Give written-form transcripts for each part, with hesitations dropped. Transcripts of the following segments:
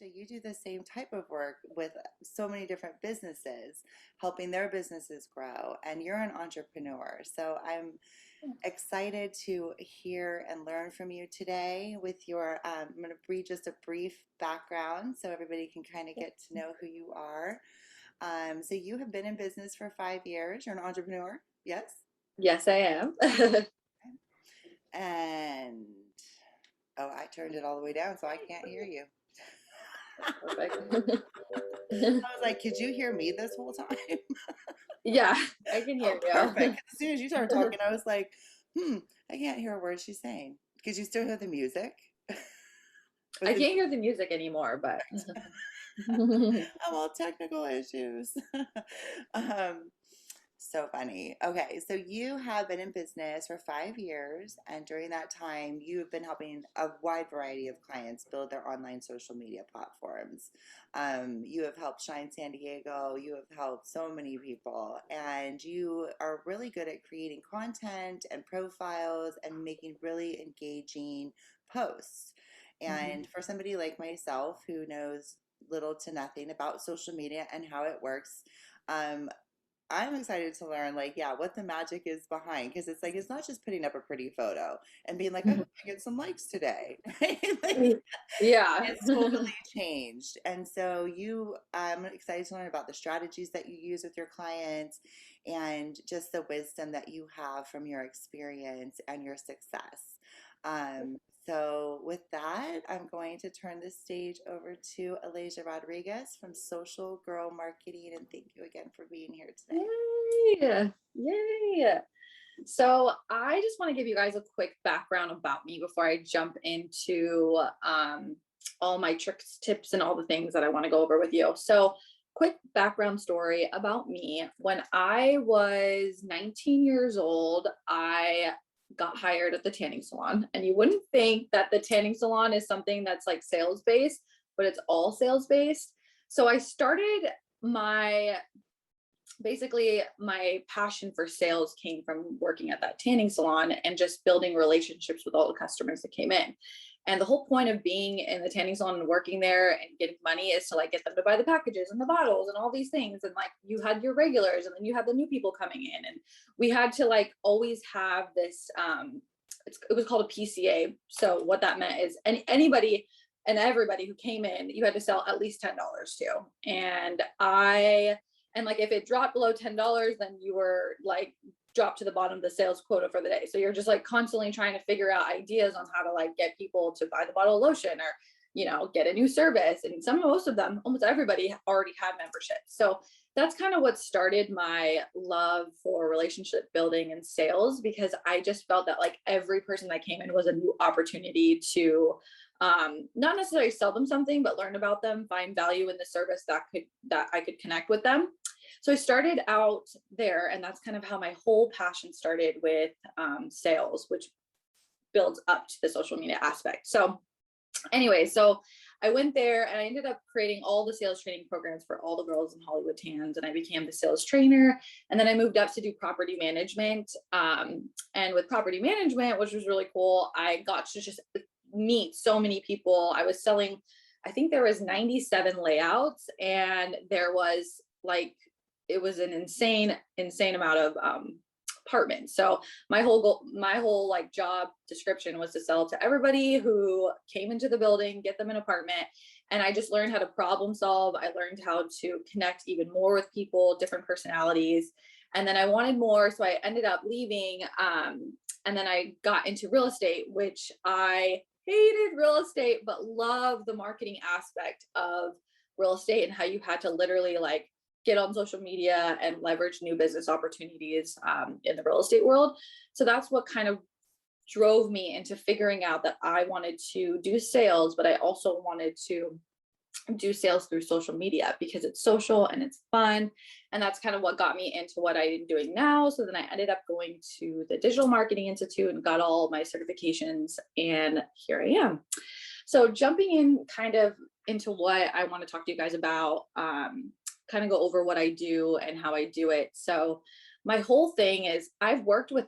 Elijah, you do the same type of work with so many different businesses, helping their businesses grow, and you're an entrepreneur. So I'm excited to hear and learn from you today with your, I'm going to read just a brief background so everybody can kind of get to know who you are. So you have been in business for 5 years. You're an entrepreneur, yes? Yes, I am. And oh, I turned it all the way down, so I can't hear you. Perfect. I was like, could you hear me this whole time? Yeah, I can Oh, hear perfect. you. 'Cause as soon as you started talking, I was like, I can't hear a word she's saying. Because you still hear the music? I Was it can't hear the music anymore, but I'm all technical issues. um, so funny. Okay, so you have been in business for 5 years, and during that time, you have been helping a wide variety of clients build their online social media platforms. You have helped Shine San Diego, you have helped so many people, and you are really good at creating content and profiles and making really engaging posts. Mhm. And for somebody like myself who knows little to nothing about social media and how it works, um, I'm excited to learn, like, yeah, what the magic is behind. Because it's like, it's not just putting up a pretty photo and being like, I hope I get some likes today. Right? Like, Yeah. it's totally changed. And so I'm excited to learn about the strategies that you use with your clients and just the wisdom that you have from your experience and your success. Um, so with that, I'm going to turn the stage over to Alasia Rodriguez from Social Girl Marketing. And thank you again for being here today. Yay. Yay. So I just want to give you guys a quick background about me before I jump into all my tricks, tips, and all the things that I want to go over with you. So quick background story about me. When I was 19 years old, I got hired at the tanning salon. And you wouldn't think that the tanning salon is something that's like sales based, but it's all sales based. So I started my basically my passion for sales came from working at that tanning salon and just building relationships with all the customers that came in. And the whole point of being in the tanning salon and working there and getting money is to like get them to buy the packages and the bottles and all these things. And like you had your regulars and then you had the new people coming in. And we had to like always have this it was called a PCA. So what that meant is anybody and everybody who came in, you had to sell at least $10 to. And like if it dropped below $10, then you were like dropped to the bottom of the sales quota for the day. So you're just like constantly trying to figure out ideas on how to like get people to buy the bottle of lotion or, get a new service. And most of them, almost everybody already had memberships. So that's kind of what started my love for relationship building and sales, because I just felt that like every person that came in was a new opportunity to not necessarily sell them something, but learn about them, find value in the service that I could connect with them. So I started out there, and that's kind of how my whole passion started with sales, which builds up to the social media aspect. So anyway, so I went there and I ended up creating all the sales training programs for all the girls in Hollywood Tans, and I became the sales trainer. And then I moved up to do property management. And with property management, which was really cool, I got to just meet so many people. I was selling, I think there was 97 layouts, and there was like, it was an insane amount of apartments. So my whole like job description was to sell to everybody who came into the building, get them an apartment. And I just learned how to problem solve. I learned how to connect even more with people, different personalities. And then I wanted more. So I ended up leaving. And then I got into real estate, which I hated real estate, but love the marketing aspect of real estate and how you had to literally like get on social media and leverage new business opportunities in the real estate world. So that's what kind of drove me into figuring out that I wanted to do sales, but I also wanted to do sales through social media because it's social and it's fun. And that's kind of what got me into what I'm doing now. So then I ended up going to the Digital Marketing Institute and got all my certifications. And here I am. So jumping in kind of into what I want to talk to you guys about, kind of go over what I do and how I do it. So my whole thing is I've worked with,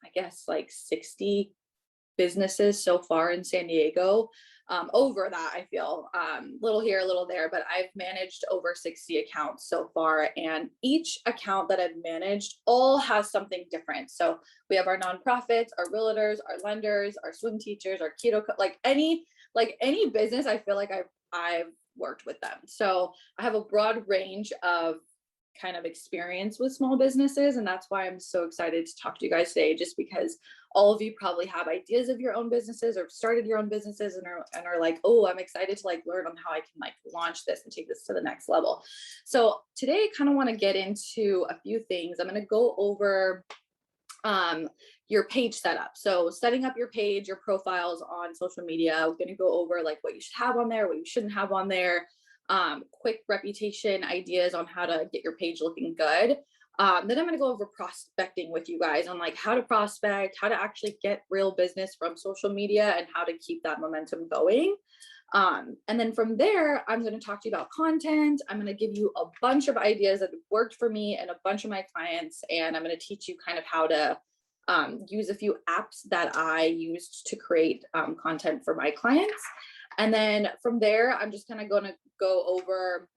I guess, like 60 businesses so far in San Diego. over that. I feel little here, a little there, but I've managed over 60 accounts so far. And each account that I've managed all has something different. So we have our nonprofits, our realtors, our lenders, our swim teachers, our like any business. I feel like I've worked with them. So I have a broad range of kind of experience with small businesses. And that's why I'm so excited to talk to you guys today, just because all of you probably have ideas of your own businesses or started your own businesses and are like, oh, I'm excited to like learn on how I can like launch this and take this to the next level. So today I kind of want to get into a few things. I'm going to go over your page setup. So setting up your page, your profiles on social media. We're going to go over like what you should have on there, what you shouldn't have on there, quick reputation ideas on how to get your page looking good. Then I'm going to go over prospecting with you guys on like how to prospect, how to actually get real business from social media, and how to keep that momentum going. And then from there, I'm going to talk to you about content. I'm going to give you a bunch of ideas that have worked for me and a bunch of my clients. And I'm going to teach you kind of how to use a few apps that I used to create content for my clients. And then from there, I'm just kind of going to go over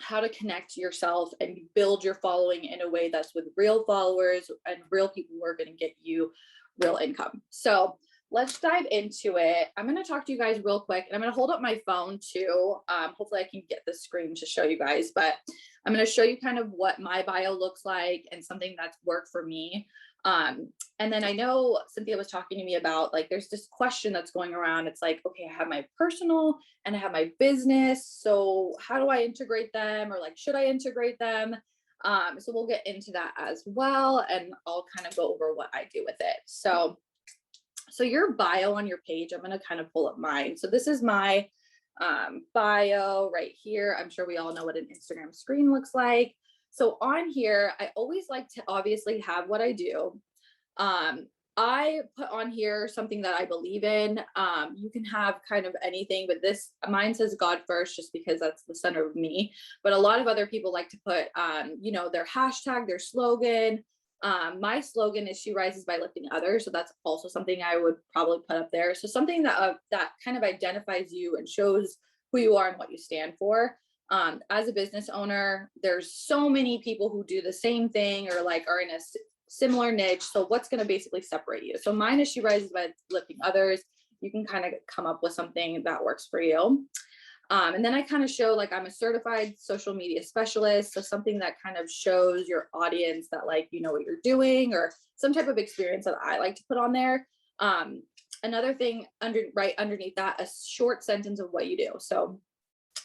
how to connect yourself and build your following in a way that's with real followers and real people who are going to get you real income. So let's dive into it. I'm going to talk to you guys real quick, and I'm going to hold up my phone too. Hopefully I can get the screen to show you guys, but I'm going to show you kind of what my bio looks like and something that's worked for me. And then I know Cynthia was talking to me about like, there's this question that's going around. It's like, okay, I have my personal and I have my business. So how do I integrate them? Or like, should I integrate them? So we'll get into that as well. And I'll kind of go over what I do with it. So your bio on your page, I'm going to kind of pull up mine. So this is my bio right here. I'm sure we all know what an Instagram screen looks like. So on here, I always like to obviously have what I do. I put on here something that I believe in. You can have kind of anything, but mine says God first, just because that's the center of me. But a lot of other people like to put, their hashtag, their slogan. My slogan is "She rises by lifting others." So that's also something I would probably put up there. So something that kind of identifies you and shows who you are and what you stand for. As a business owner, there's so many people who do the same thing or like are in a similar niche. So what's going to basically separate you? So mine is "She rises by lifting others." You can kind of come up with something that works for you. And then I kind of show like I'm a certified social media specialist. So something that kind of shows your audience that like, you know what you're doing, or some type of experience that I like to put on there. Another thing right underneath that, a short sentence of what you do. So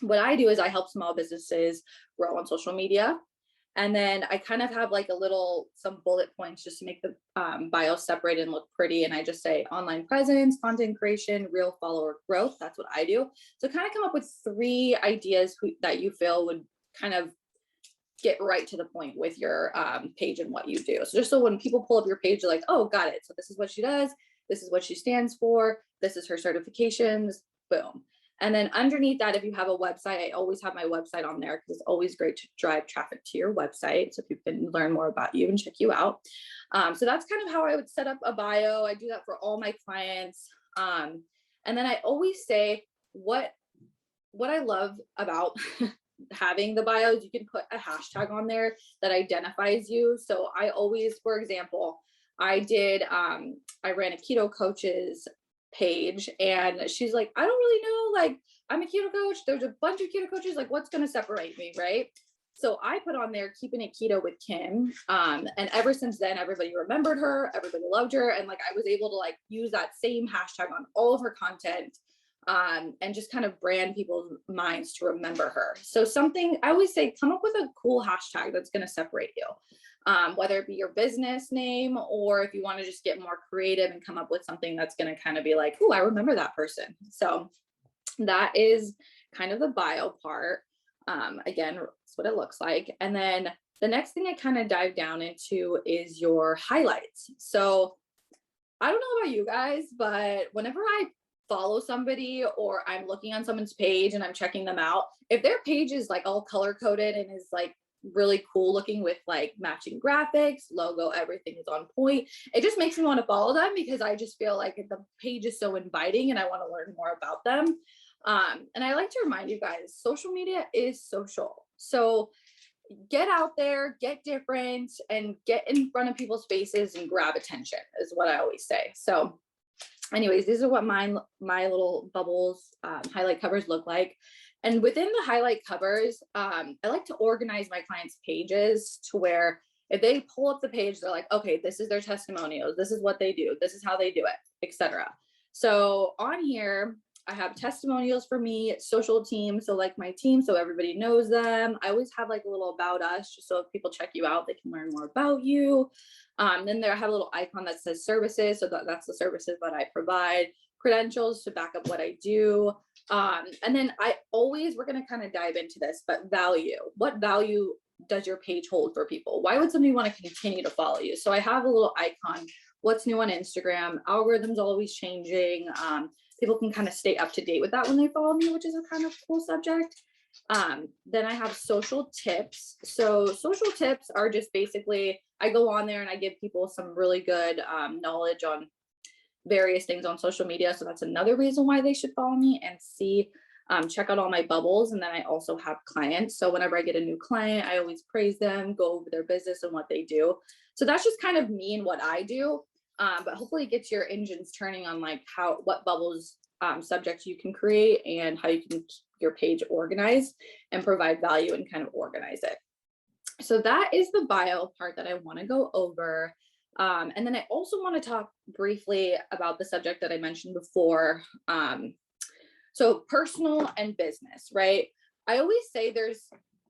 what I do is I help small businesses grow on social media. And then I kind of have like some bullet points just to make the bio separate and look pretty. And I just say online presence, content creation, real follower growth. That's what I do. So kind of come up with 3 ideas that you feel would kind of get right to the point with your page and what you do. So just so when people pull up your page, they're like, oh, got it. So this is what she does. This is what she stands for. This is her certifications. Boom. And then underneath that, if you have a website, I always have my website on there because it's always great to drive traffic to your website so people can learn more about you and check you out. So that's kind of how I would set up a bio. I do that for all my clients. And then I always say what I love about having the bios, you can put a hashtag on there that identifies you. So I always, for example, I ran a keto coach's page, and she's like, I don't really know, like I'm a keto coach, there's a bunch of keto coaches, like what's going to separate me, right? So I put on there "Keeping It Keto with Kim." And ever since then, everybody remembered her, everybody loved her. And like, I was able to like use that same hashtag on all of her content, and just kind of brand people's minds to remember her. So something I always say, come up with a cool hashtag that's going to separate you. Whether it be your business name, or if you want to just get more creative and come up with something that's going to kind of be like, oh, I remember that person. So that is kind of the bio part. Again, that's what it looks like. And then the next thing I kind of dive down into is your highlights. So I don't know about you guys, but whenever I follow somebody or I'm looking on someone's page and I'm checking them out, if their page is like all color coded and is like really cool looking with like matching graphics, logo, everything is on point. It just makes me want to follow them because I just feel like the page is so inviting and I want to learn more about them. And I like to remind you guys, social media is social. So get out there, get different, and get in front of people's faces and grab attention is what I always say. So anyways, these are what my little bubbles highlight covers look like. And within the highlight covers, I like to organize my clients' pages to where if they pull up the page, they're like, okay, this is their testimonials, this is what they do, this is how they do it, etc. So on here, I have testimonials for me, social team, so like my team, so everybody knows them. I always have like a little about us, just so if people check you out, they can learn more about you. Then there I have a little icon that says services, so that's the services that I provide, credentials to back up what I do. And then we're going to kind of dive into this, but value. What value does your page hold for people? Why would somebody want to continue to follow you? So I have a little icon, what's new on Instagram, algorithms always changing. People can kind of stay up to date with that when they follow me, which is a kind of cool subject. Then I have social tips. So social tips are just basically, I go on there and I give people some really good knowledge on various things on social media. So that's another reason why they should follow me and check out all my bubbles. And then I also have clients. So whenever I get a new client, I always praise them, go over their business and what they do. So that's just kind of me and what I do. But hopefully it gets your engines turning on like what bubbles subjects you can create and how you can keep your page organized and provide value and kind of organize it. So that is the bio part that I want to go over. And then I also want to talk briefly about the subject that I mentioned before. So personal and business, right? I always say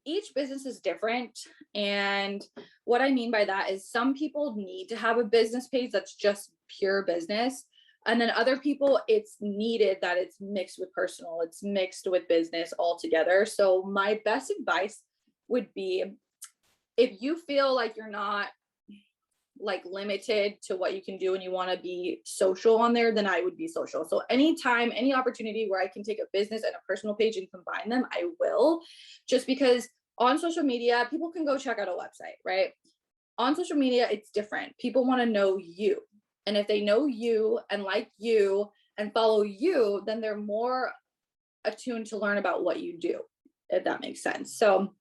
each business is different. And what I mean by that is some people need to have a business page that's just pure business. And then other people, it's needed that it's mixed with personal, it's mixed with business all together. So my best advice would be, if you feel like you're not like limited to what you can do and you want to be social on there, then I would be social. So anytime, any opportunity where I can take a business and a personal page and combine them, I will, just because on social media, people can go check out a website, right? On social media, it's different. People want to know you. And if they know you and like you and follow you, then they're more attuned to learn about what you do, if that makes sense. So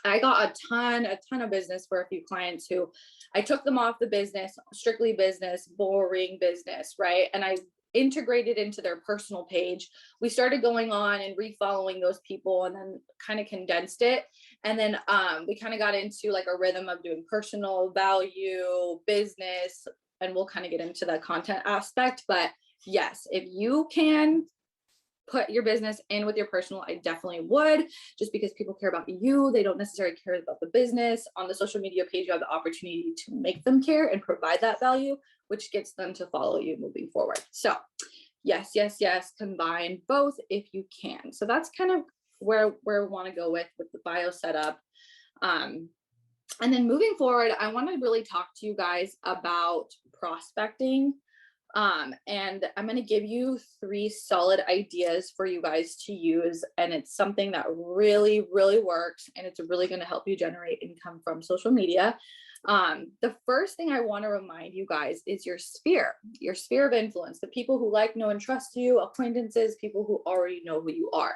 I got a ton of business for a few clients who I took them off the business, strictly business, boring business, right? And I integrated into their personal page. We started going on and refollowing those people and then kind of condensed it. And then we kind of got into like a rhythm of doing personal, value, business, and we'll kind of get into the content aspect. But yes, if you can put your business in with your personal, I definitely would, just because people care about you. They don't necessarily care about the business. On the social media page, you have the opportunity to make them care and provide that value, which gets them to follow you moving forward. So yes, combine both if you can. So that's kind of where we want to go with the bio setup. And then moving forward, I want to really talk to you guys about prospecting. And I'm going to give you 3 solid ideas for you guys to use. And it's something that really, really works. And it's really going to help you generate income from social media. The first thing I want to remind you guys is your sphere of influence, the people who like, know, and trust you, acquaintances, people who already know who you are.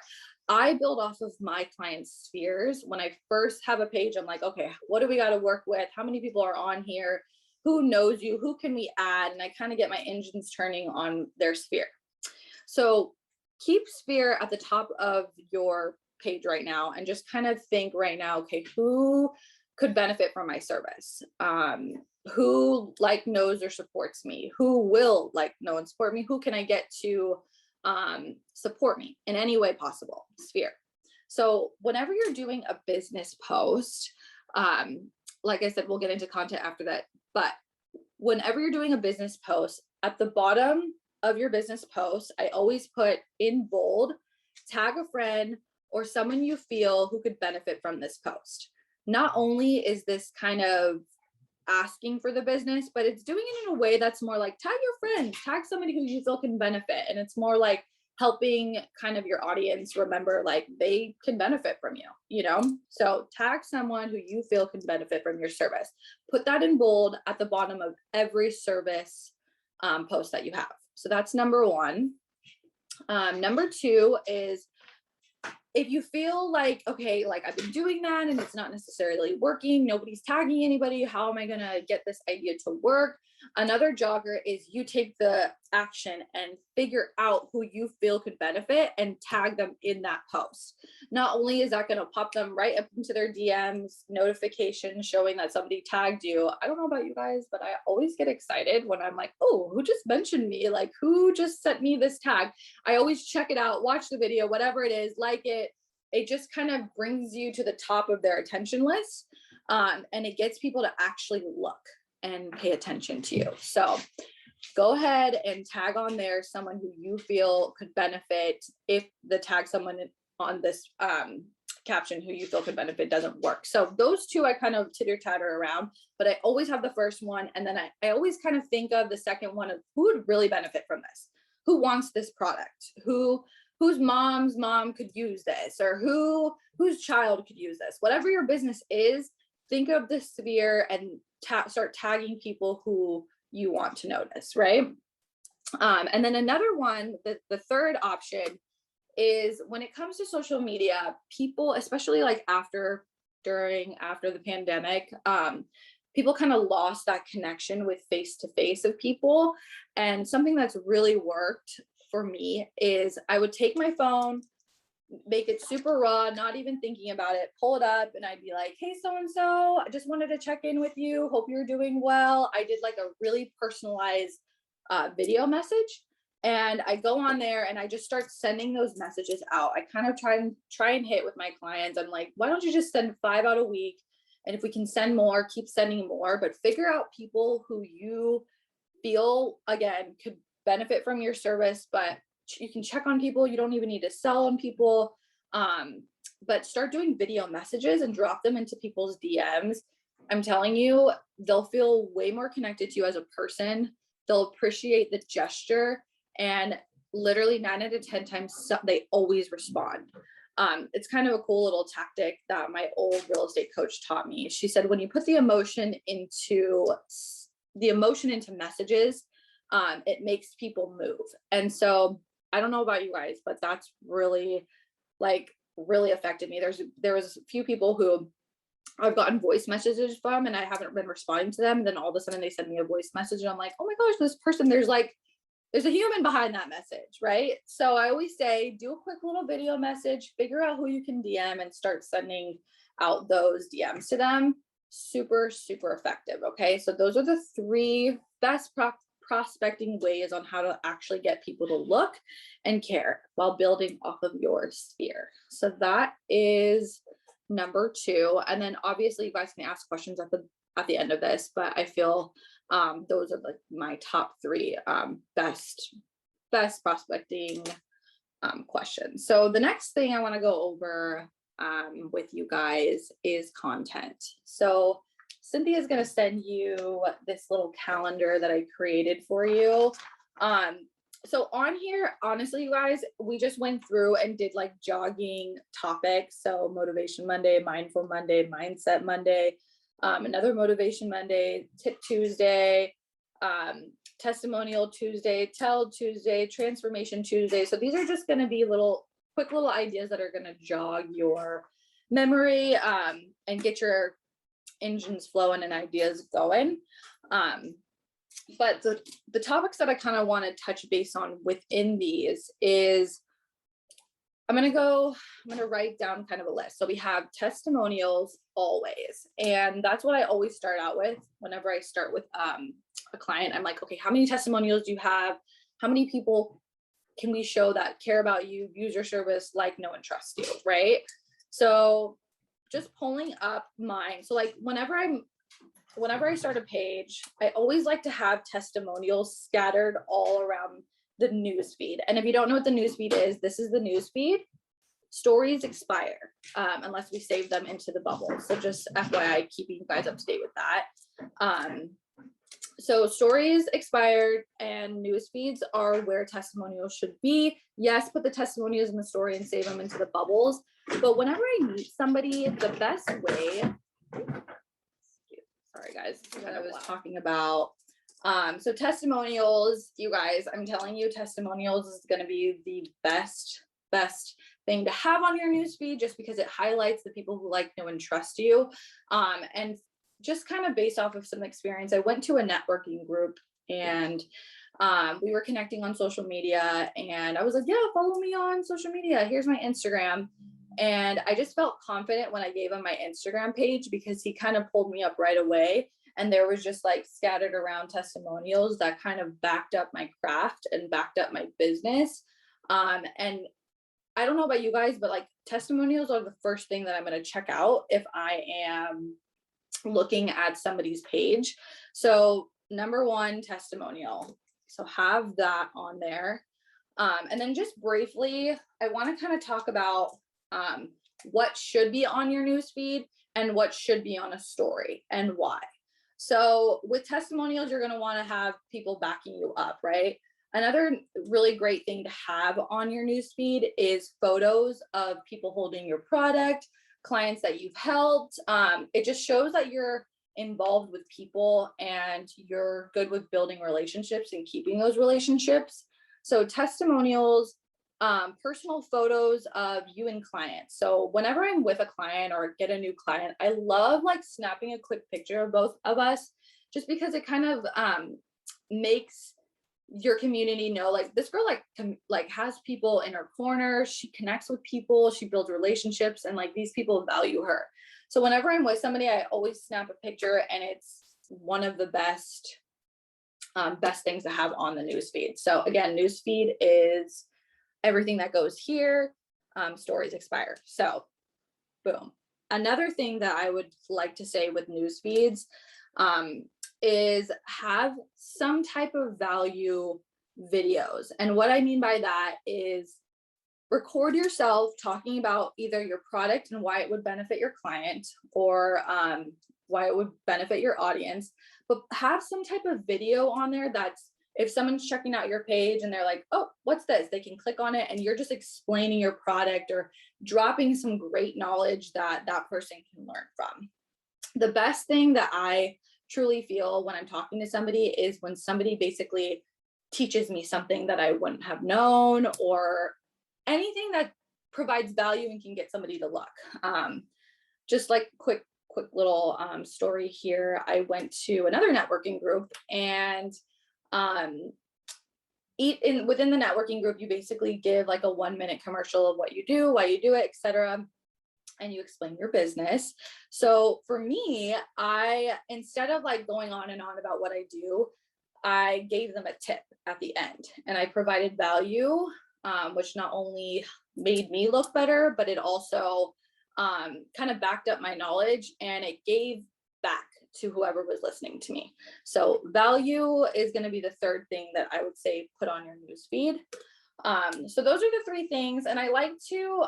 I build off of my clients' spheres. When I first have a page, I'm like, okay, what do we got to work with? How many people are on here? Who knows you? Who can we add? And I kind of get my engines turning on their sphere. So keep sphere at the top of your page right now and just kind of think right now, okay, who could benefit from my service? Who like, knows, or supports me? Who will like, know, and support me? Who can I get to support me in any way possible? Sphere. So whenever you're doing a business post, like I said, we'll get into content after that, but whenever you're doing a business post, at the bottom of your business post, I always put in bold, tag a friend or someone you feel who could benefit from this post. Not only is this kind of asking for the business, but it's doing it in a way that's more like, tag your friends, tag somebody who you feel can benefit. And it's more like helping kind of your audience remember like they can benefit from you, you know? So tag someone who you feel can benefit from your service. Put that in bold at the bottom of every service post that you have. So that's number one. Number two is if you feel like, okay, like I've been doing that and it's not necessarily working, nobody's tagging anybody, how am I going to get this idea to work? Another jogger is you take the action and figure out who you feel could benefit and tag them in that post. Not only is that going to pop them right up into their DMs, notification showing that somebody tagged you. I don't know about you guys, but I always get excited when I'm like, oh, who just mentioned me? Like, who just sent me this tag? I always check it out, watch the video, whatever it is, like it. It just kind of brings you to the top of their attention list. And it gets people to actually look and pay attention to you. So go ahead and tag on there someone who you feel could benefit. If the tag someone on this caption who you feel could benefit doesn't work. So those two I kind of titter tatter around, but I always have the first one. And then I always kind of think of the second one of who would really benefit from this, who wants this product, whose mom's mom could use this, or whose child could use this. Whatever your business is, think of the sphere and start tagging people who you want to notice, right? And then another one, the third option is when it comes to social media, people, especially like after the pandemic, people kind of lost that connection with face-to-face of people. And something that's really worked for me is I would take my phone, make it super raw, not even thinking about it, pull it up, and I'd be like, hey, so-and-so, I just wanted to check in with you. Hope you're doing well. I did like a really personalized video message. And I go on there and I just start sending those messages out. I kind of try and hit with my clients. I'm like, why don't you just send 5 out a week? And if we can send more, keep sending more, but figure out people who you feel, again, could benefit from your service, but you can check on people. You don't even need to sell on people. But start doing video messages and drop them into people's DMs. I'm telling you, they'll feel way more connected to you as a person. They'll appreciate the gesture, and literally 9 out of 10 times they always respond. It's kind of a cool little tactic that my old real estate coach taught me. She said, when you put the emotion into messages, it makes people move. And so I don't know about you guys, but that's really affected me. There was a few people who I've gotten voice messages from and I haven't been responding to them. And then all of a sudden they send me a voice message and I'm like, oh my gosh, this person, there's a human behind that message, right? So I always say, do a quick little video message, figure out who you can DM and start sending out those DMs to them. Super, super effective. Okay. So those are the 3 best prospecting ways on how to actually get people to look and care while building off of your sphere. So that is number 2. And then obviously you guys can ask questions at the end of this, but I feel those are my top 3 best prospecting questions. So the next thing I want to go over with you guys is content. So Cynthia is going to send you this little calendar that I created for you. So on here, honestly, you guys, we just went through and did like jogging topics. So Motivation Monday, Mindful Monday, Mindset Monday, another Motivation Monday, Tip Tuesday, Testimonial Tuesday, Tell Tuesday, Transformation Tuesday. So these are just going to be quick little ideas that are going to jog your memory and get your engines flowing and ideas going. But the topics that I kind of want to touch base on within these is I'm going to write down kind of a list. So we have testimonials always. And that's what I always start out with whenever I start with a client. I'm like, okay, how many testimonials do you have? How many people can we show that care about you, use your service, like, know, and trust you, right? So just pulling up mine. So like whenever I start a page, I always like to have testimonials scattered all around the news feed. And if you don't know what the news feed is, this is the news feed. Stories expire unless we save them into the bubble. So just FYI, keeping you guys up to date with that. So stories expired and news feeds are where testimonials should be. Yes, put the testimonials in the story and save them into the bubbles. But whenever I meet somebody, the best way, sorry guys, that I was talking about. So testimonials, you guys, I'm telling you, testimonials is going to be the best thing to have on your newsfeed, just because it highlights the people who like, know, and trust you. And just kind of based off of some experience, I went to a networking group, and we were connecting on social media, and I was like, yeah, follow me on social media. Here's my Instagram. And I just felt confident when I gave him my Instagram page, because he kind of pulled me up right away. And there was just like scattered around testimonials that kind of backed up my craft and backed up my business. And I don't know about you guys, but like testimonials are the first thing that I'm going to check out if I am looking at somebody's page. So number one, testimonial. So have that on there. And then just briefly, I want to kind of talk about what should be on your newsfeed and what should be on a story and why. So with testimonials, you're going to want to have people backing you up, right? Another really great thing to have on your newsfeed is photos of people holding your product, clients that you've helped. It just shows that you're involved with people and you're good with building relationships and keeping those relationships. So testimonials, personal photos of you and clients. So whenever I'm with a client or get a new client, I love like snapping a quick picture of both of us, just because it kind of makes your community know, like, this girl like has people in her corner, she connects with people, she builds relationships, and like these people value her. So whenever I'm with somebody, I always snap a picture, and it's one of the best things to have on the newsfeed. So again, newsfeed is everything that goes here. Stories expire. So boom. Another thing that I would like to say with news feeds is have some type of value videos. And what I mean by that is record yourself talking about either your product and why it would benefit your client, or why it would benefit your audience, but have some type of video on there that's, if someone's checking out your page and they're like, oh, what's this? They can click on it and you're just explaining your product or dropping some great knowledge that that person can learn from. The best thing that I truly feel when I'm talking to somebody is when somebody basically teaches me something that I wouldn't have known, or anything that provides value and can get somebody to look. Just like quick little story here. I went to another networking group, and within the networking group, you basically give like a 1-minute commercial of what you do, why you do it, etc., and you explain your business. So for me, instead of like going on and on about what I do, I gave them a tip at the end, and I provided value, which not only made me look better, but it also kind of backed up my knowledge, and it gave back to whoever was listening to me. So value is going to be the third thing that I would say put on your newsfeed. So those are the three things. And I like to,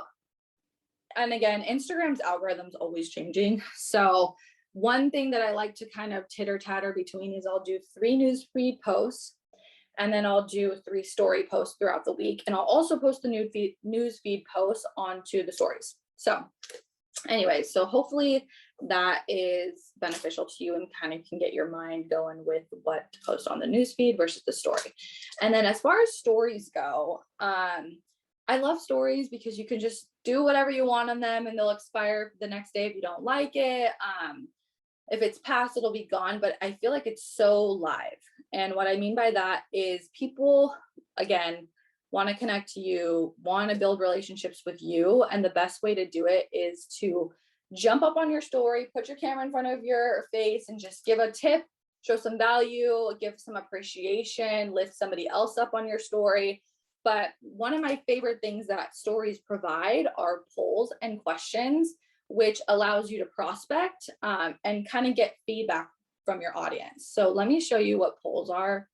and again, Instagram's algorithm's always changing. So one thing that I like to kind of titter tatter between is I'll do 3 newsfeed posts, and then I'll do 3 story posts throughout the week. And I'll also post the newsfeed posts onto the stories. So anyway, so hopefully that is beneficial to you and kind of can get your mind going with what to post on the newsfeed versus the story. And then as far as stories go, I love stories because you can just do whatever you want on them and they'll expire the next day if you don't like it. If it's past, it'll be gone, but I feel like it's so live. And what I mean by that is people, again, want to connect to you, want to build relationships with you. And the best way to do it is to jump up on your story, put your camera in front of your face and just give a tip, show some value, give some appreciation, lift somebody else up on your story. But one of my favorite things that stories provide are polls and questions, which allows you to prospect and kind of get feedback from your audience. So let me show you what polls are.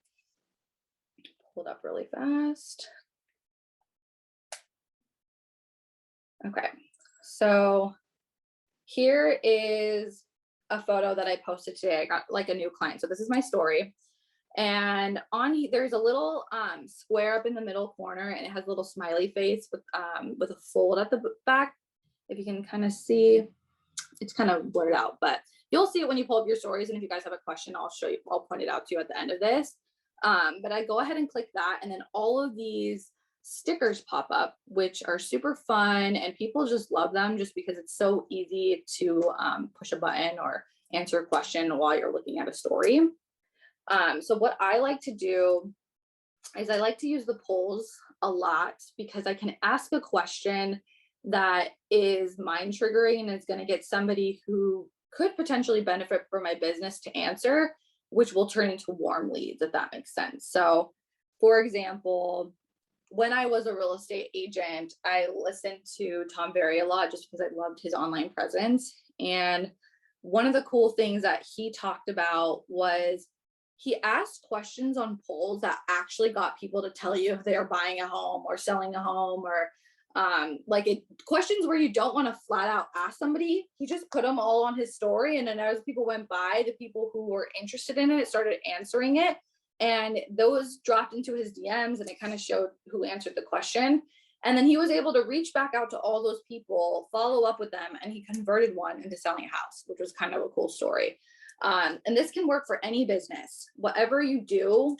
Pull it up really fast. Okay, so here is a photo that I posted today. I got like a new client. So this is my story. And there's a little square up in the middle corner, and it has a little smiley face with a fold at the back. If you can kind of see, it's kind of blurred out, but you'll see it when you pull up your stories. And if you guys have a question, I'll show you, I'll point it out to you at the end of this. But I go ahead and click that, and then all of these stickers pop up, which are super fun, and people just love them just because it's so easy to push a button or answer a question while you're looking at a story. So what I like to do is I like to use the polls a lot because I can ask a question that is mind triggering and is going to get somebody who could potentially benefit from my business to answer, which will turn into warm leads, if that makes sense. So, for example, when I was a real estate agent, I listened to Tom Berry a lot just because I loved his online presence. And one of the cool things that he talked about was he asked questions on polls that actually got people to tell you if they are buying a home or selling a home, or questions where you don't want to flat out ask somebody. He just put them all on his story, and then as people went by, the people who were interested in it started answering it, and those dropped into his DMs, and it kind of showed who answered the question. And then he was able to reach back out to all those people, follow up with them, and he converted one into selling a house, which was kind of a cool story. And this can work for any business. Whatever you do,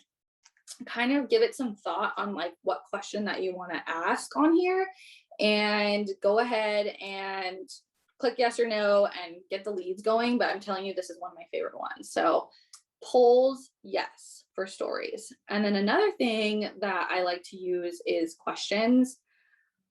kind of give it some thought on like what question that you want to ask on here, and go ahead and click yes or no and get the leads going. But I'm telling you, this is one of my favorite ones. So polls, yes, for stories. And then another thing that I like to use is questions.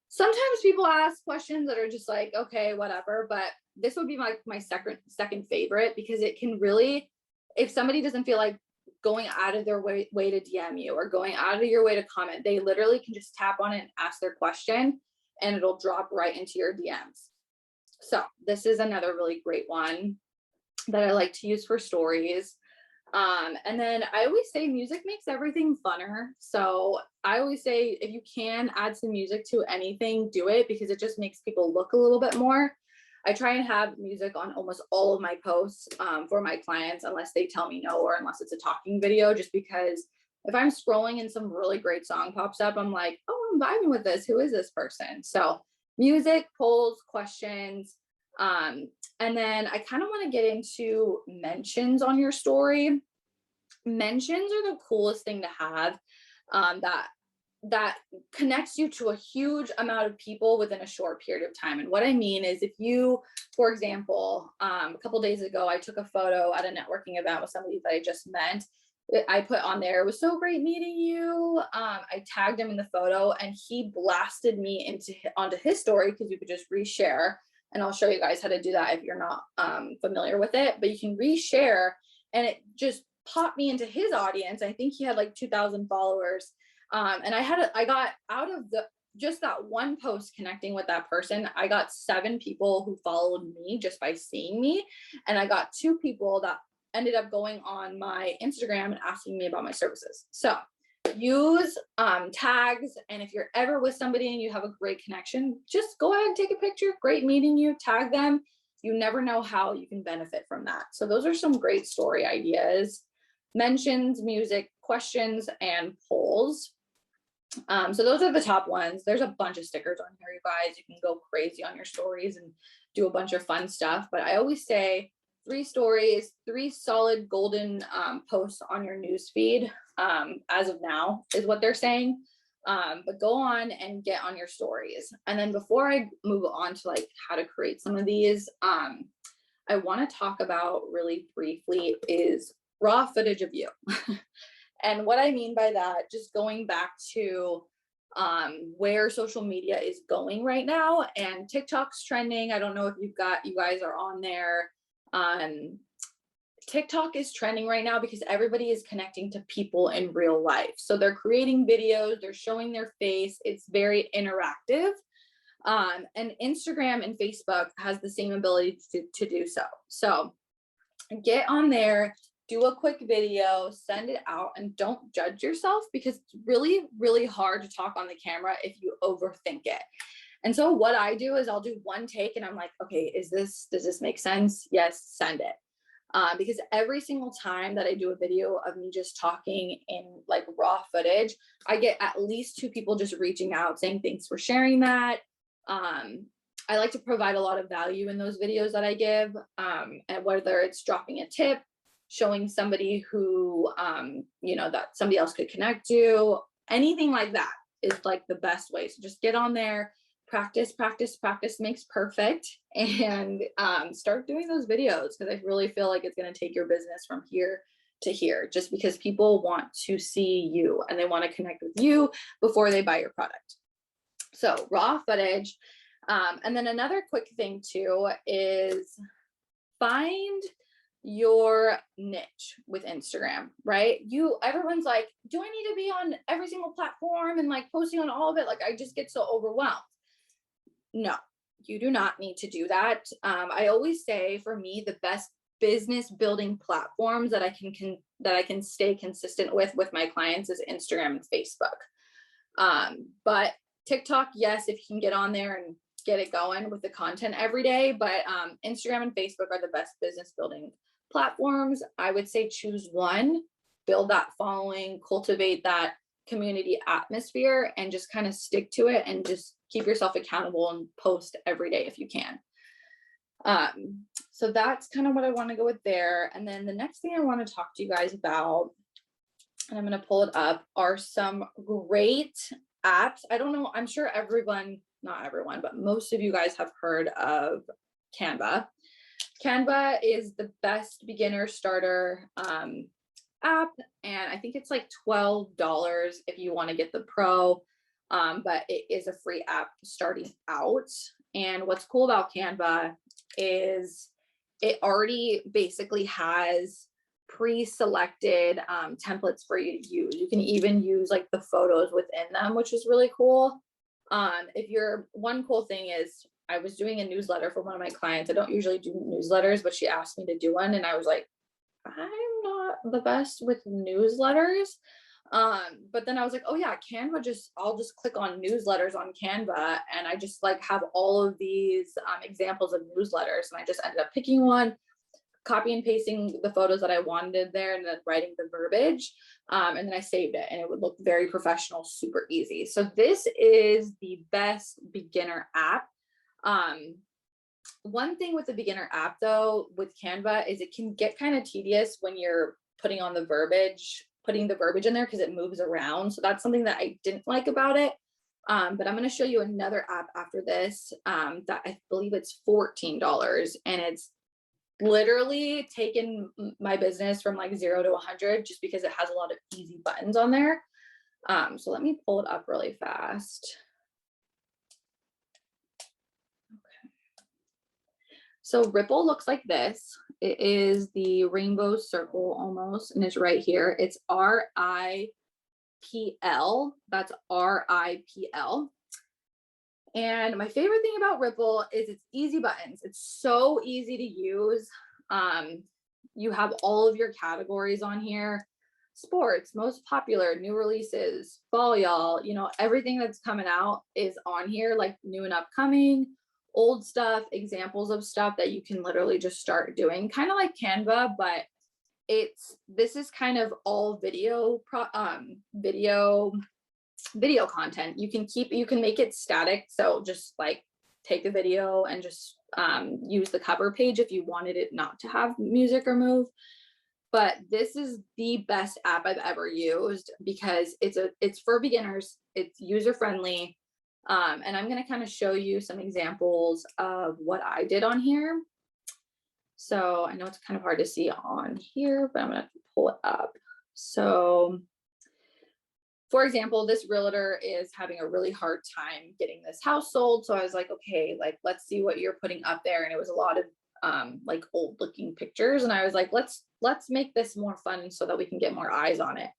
Sometimes people ask questions that are just like, okay, whatever, but this would be my second favorite, because it can really, if somebody doesn't feel like going out of their way to DM you or going out of your way to comment, they literally can just tap on it and ask their question, and it'll drop right into your DMs. So this is another really great one that I like to use for stories. And then I always say music makes everything funner. So I always say, if you can add some music to anything, do it, because it just makes people look a little bit more. I try and have music on almost all of my posts for my clients, unless they tell me no, or unless it's a talking video, just because if I'm scrolling and some really great song pops up, I'm like, oh, I'm vibing with this. Who is this person? So music, polls, questions. And then I kind of want to get into mentions on your story. Mentions are the coolest thing to have, that connects you to a huge amount of people within a short period of time. And what I mean is, if you, for example, a couple days ago, I took a photo at a networking event with somebody that I just met. I put on there, it was so great meeting you. I tagged him in the photo, and he blasted me onto his story, because you could just reshare. And I'll show you guys how to do that if you're not familiar with it, but you can reshare, and it just popped me into his audience. I think he had like 2,000 followers. And I got out of just that one post connecting with that person, I got 7 people who followed me just by seeing me. And I got 2 people that ended up going on my Instagram and asking me about my services. So use tags. And if you're ever with somebody and you have a great connection, just go ahead and take a picture. Great meeting you, tag them. You never know how you can benefit from that. So those are some great story ideas. Mentions, music, questions, and polls. So those are the top ones. There's a bunch of stickers on here, you guys. You can go crazy on your stories and do a bunch of fun stuff. But I always say 3 stories, 3 solid golden posts on your news feed, as of now, is what they're saying. But go on and get on your stories. And then before I move on to like how to create some of these, I want to talk about really briefly is raw footage of you. And what I mean by that, just going back to where social media is going right now, and TikTok's trending. I don't know if you guys are on there. TikTok is trending right now because everybody is connecting to people in real life. So they're creating videos, they're showing their face. It's very interactive. And Instagram and Facebook has the same ability to do so. So get on there, do a quick video, send it out, and don't judge yourself, because it's really, really hard to talk on the camera if you overthink it. And so what I do is I'll do one take, and I'm like, okay, does this make sense? Yes, send it. because every single time that I do a video of me just talking in like raw footage, I get at least 2 people just reaching out saying, thanks for sharing that. I like to provide a lot of value in those videos that I give, and whether it's dropping a tip, showing somebody who, that somebody else could connect to, anything like that is like the best way. So just get on there, practice, practice, practice makes perfect, and start doing those videos, because I really feel like it's going to take your business from here to here, just because people want to see you and they want to connect with you before they buy your product. So raw footage. And then another quick thing too is find your niche with Instagram, right? Everyone's like, do I need to be on every single platform and like posting on all of it? Like, I just get so overwhelmed. No, you do not need to do that. I always say, for me, the best business building platforms that I can stay consistent with my clients is Instagram and Facebook. But TikTok, yes, if you can get on there and get it going with the content every day. But Instagram and Facebook are the best business building platforms. I would say choose one, build that following, cultivate that community atmosphere, and just kind of stick to it and just keep yourself accountable and post every day if you can. So that's kind of what I want to go with there. And then the next thing I want to talk to you guys about, and I'm going to pull it up, are some great apps. I don't know, I'm sure not everyone, but most of you guys have heard of Canva. Canva is the best beginner starter app, and I think it's like $12 if you want to get the pro, but it is a free app starting out. And what's cool about Canva is it already basically has pre-selected templates for you to use. You can even use like the photos within them, which is really cool. One cool thing is, I was doing a newsletter for one of my clients. I don't usually do newsletters, but she asked me to do one, and I was like, I'm not the best with newsletters. But then I was like, oh yeah, I'll just click on newsletters on Canva, and I just like have all of these examples of newsletters, and I just ended up picking one, copy and pasting the photos that I wanted there, and then writing the verbiage. And then I saved it, and it would look very professional, super easy. So this is the best beginner app. One thing with the beginner app though, with Canva, is it can get kind of tedious when you're putting the verbiage in there, because it moves around. So that's something that I didn't like about it. But I'm going to show you another app after this that I believe it's $14, and it's literally taken my business from like 0 to 100 just because it has a lot of easy buttons on there. So let me pull it up really fast. Okay. So Ripple looks like this. It is the rainbow circle almost, and it's right here. It's RIPL. That's RIPL. And my favorite thing about Ripple is its easy buttons. It's so easy to use. You have all of your categories on here: sports, most popular, new releases, fall y'all, everything that's coming out is on here, like new and upcoming, old stuff, examples of stuff that you can literally just start doing, kind of like Canva, but this is kind of all video content. You can make it static. So just like take a video and just use the cover page if you wanted it not to have music or move. But this is the best app I've ever used, because it's for beginners. It's user friendly. And I'm going to kind of show you some examples of what I did on here. So I know it's kind of hard to see on here, but I'm going to pull it up. So for example, this realtor is having a really hard time getting this house sold. So I was like, okay, like, let's see what you're putting up there. And it was a lot of like old looking pictures. And I was like, let's make this more fun so that we can get more eyes on it.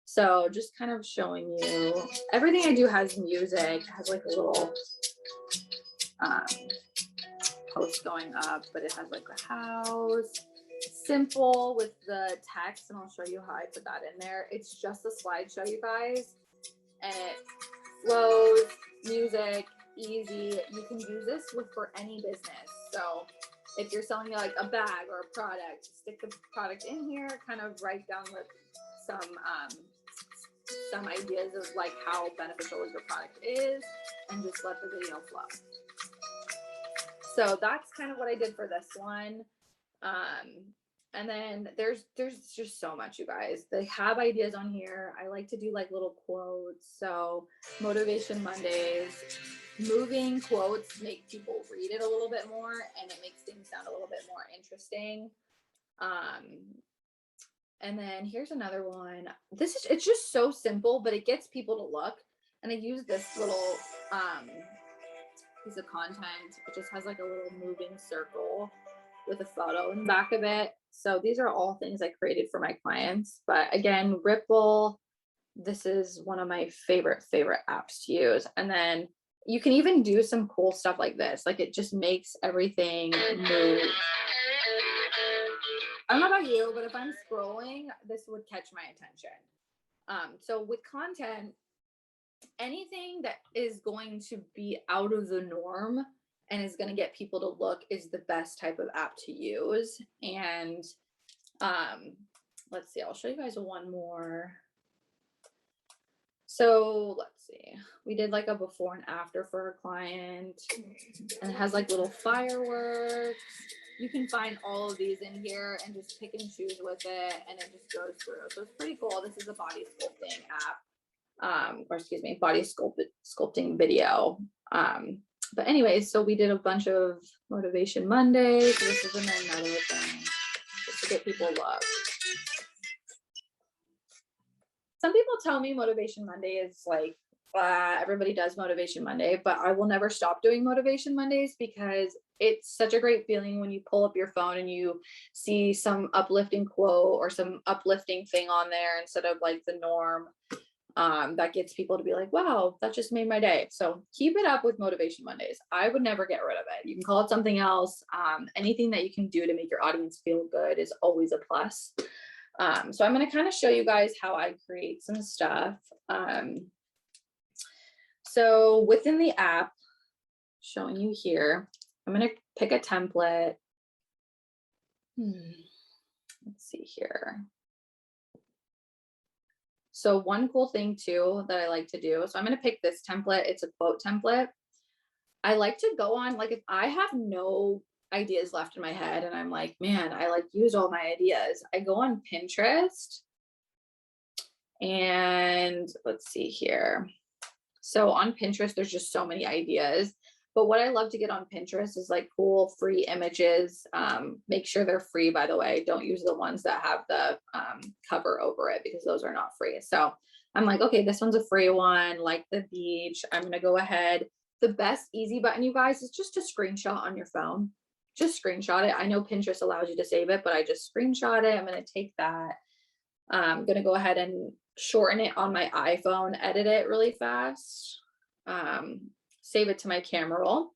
So just kind of showing you, everything I do has music, has like a little post going up, but it has like a house, simple with the text, and I'll show you how I put that in there. It's just a slideshow, you guys, and it flows, music, easy. You can use this for any business. So if you're selling like a bag or a product, stick the product in here, kind of write down some ideas of like how beneficial your product is, and just let the video flow. So that's kind of what I did for this one. And then there's just so much, you guys. They have ideas on here. I like to do like little quotes. So Motivation Mondays, moving quotes make people read it a little bit more, and it makes things sound a little bit more interesting. And then here's another one. It's just so simple, but it gets people to look. And I use this little piece of content. It just has like a little moving circle with a photo in the back of it. So these are all things I created for my clients. But again, Ripple, this is one of my favorite apps to use. And then you can even do some cool stuff like this. Like it just makes everything move. I don't know about you, but if I'm scrolling, this would catch my attention. So with content, anything that is going to be out of the norm and is going to get people to look is the best type of app to use. And let's see, I'll show you guys one more. So let's see, we did like a before and after for a client, and it has like little fireworks. You can find all of these in here and just pick and choose with it, and it just goes through. So it's pretty cool. This is a body sculpting app, or excuse me, body sculpting video. But anyways, so we did a bunch of Motivation Mondays. So this is another thing just to get people love. Some people tell me Motivation Monday is like, everybody does Motivation Monday, but I will never stop doing Motivation Mondays because it's such a great feeling when you pull up your phone and you see some uplifting quote or some uplifting thing on there instead of like the norm. That gets people to be like, wow, that just made my day. So keep it up with Motivation Mondays. I would never get rid of it. You can call it something else. Anything that you can do to make your audience feel good is always a plus. So I'm going to kind of show you guys how I create some stuff. So within the app, showing you here, I'm going to pick a template. Let's see here. So one cool thing too that I like to do, so I'm going to pick this template. It's a quote template. I like to go on, like if I have no ideas left in my head and I'm like, man, I like used all my ideas, I go on Pinterest and let's see here. So on Pinterest, there's just so many ideas. But what I love to get on Pinterest is like cool free images. Make sure they're free, by the way. Don't use the ones that have the cover over it because those are not free. So I'm like, okay, this one's a free one, like the beach. I'm going to go ahead. The best easy button, you guys, is just to screenshot on your phone. Just screenshot it. I know Pinterest allows you to save it, but I just screenshot it. I'm going to take that. I'm going to go ahead and shorten it on my iPhone, edit it really fast. Save it to my camera roll.